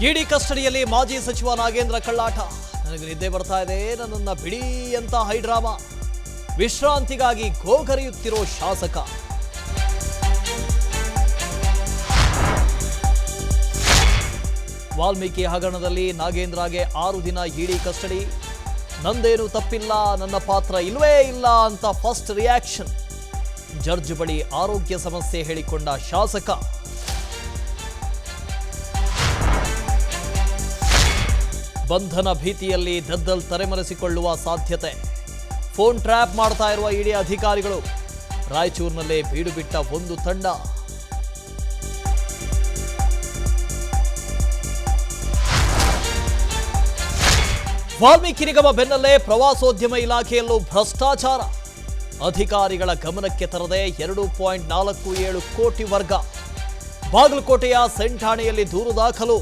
ಇಡಿ ಕಸ್ಟಡಿಯಲ್ಲಿ ಮಾಜಿ ಸಚಿವ ನಾಗೇಂದ್ರ ಕಳ್ಳಾಟ. ನನಗೆ ನಿದ್ದೆ ಬರ್ತಾ ಇದೆ, ನನ್ನನ್ನ ಬಿಡಿ ಅಂತ ಹೈಡ್ರಾಮಾ. ವಿಶ್ರಾಂತಿಗಾಗಿ ಗೋಗರೆಯುತ್ತಿರೋ ಶಾಸಕ. ವಾಲ್ಮೀಕಿ ಹಗರಣದಲ್ಲಿ ನಾಗೇಂದ್ರಗೆ 6 ದಿನ ಇಡಿ ಕಸ್ಟಡಿ. ನಂದೇನು ತಪ್ಪಿಲ್ಲ, ನನ್ನ ಪಾತ್ರ ಇಲ್ವೇ ಇಲ್ಲ ಅಂತ ಫಸ್ಟ್ ರಿಯಾಕ್ಷನ್. ಜಡ್ಜ್ ಬಳಿ ಆರೋಗ್ಯ ಸಮಸ್ಯೆ ಹೇಳಿಕೊಂಡ ಶಾಸಕ. ಬಂಧನ ಭೀತಿಯಲ್ಲಿ ದದ್ದಲ್ ತಲೆಮರೆಸಿಕೊಳ್ಳುವ ಸಾಧ್ಯತೆ. ಫೋನ್ ಟ್ರ್ಯಾಪ್ ಮಾಡ್ತಾ ಇರುವ ಇಡಿ ಅಧಿಕಾರಿಗಳು. ರಾಯಚೂರಿನಲ್ಲೇ ಬೀಡು ಬಿಟ್ಟ ಒಂದು ತಂಡ. ವಾಲ್ಮೀಕಿ ನಿಗಮ ಬೆನ್ನಲ್ಲೇ ಪ್ರವಾಸೋದ್ಯಮ ಇಲಾಖೆಯಲ್ಲೂ ಭ್ರಷ್ಟಾಚಾರ. ಅಧಿಕಾರಿಗಳ ಗಮನಕ್ಕೆ ತರದೆ 2.47 ಕೋಟಿ ವರ್ಗ. ಬಾಗಲಕೋಟೆಯ ಸೆಂಟ್ ಠಾಣೆಯಲ್ಲಿ ದೂರು ದಾಖಲು.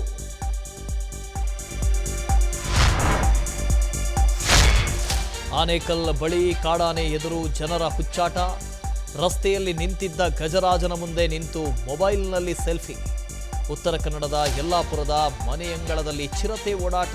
ಆನೇಕಲ್ ಬಳಿ ಕಾಡಾನೆ ಎದುರು ಜನರ ಹುಚ್ಚಾಟ. ರಸ್ತೆಯಲ್ಲಿ ನಿಂತಿದ್ದ ಗಜರಾಜನ ಮುಂದೆ ನಿಂತು ಮೊಬೈಲ್ನಲ್ಲಿ ಸೆಲ್ಫಿ. ಉತ್ತರ ಕನ್ನಡದ ಯಲ್ಲಾಪುರದ ಮನೆಯಂಗಳದಲ್ಲಿ ಚಿರತೆ ಓಡಾಟ.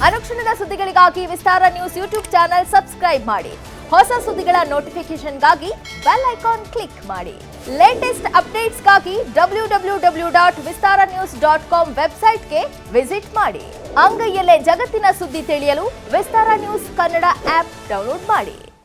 ಅನುಕ್ಷಣದ ಸುದ್ದಿಗಳಿಗಾಗಿ ವಿಸ್ತಾರ ನ್ಯೂಸ್ ಯೂಟ್ಯೂಬ್ ಚಾನೆಲ್ ಸಬ್ಸ್ಕ್ರೈಬ್ ಮಾಡಿ. ಹೊಸ ಸುದ್ದಿಗಳ ನೋಟಿಫಿಕೇಶನ್ಗಾಗಿ ಬೆಲ್ ಐಕಾನ್ ಕ್ಲಿಕ್ ಮಾಡಿ. ಲೇಟೆಸ್ಟ್ ಅಪ್ಡೇಟ್ಸ್ಗಾಗಿ www.vistaranews.com ವೆಬ್ಸೈಟ್ಗೆ ವಿಸಿಟ್ ಮಾಡಿ. ಅಂಗೈಯಲ್ಲೇ ಜಗತ್ತಿನ ಸುದ್ದಿ ತಿಳಿಯಲು ವಿಸ್ತಾರ ನ್ಯೂಸ್ ಕನ್ನಡ ಆಪ್ ಡೌನ್ಲೋಡ್ ಮಾಡಿ.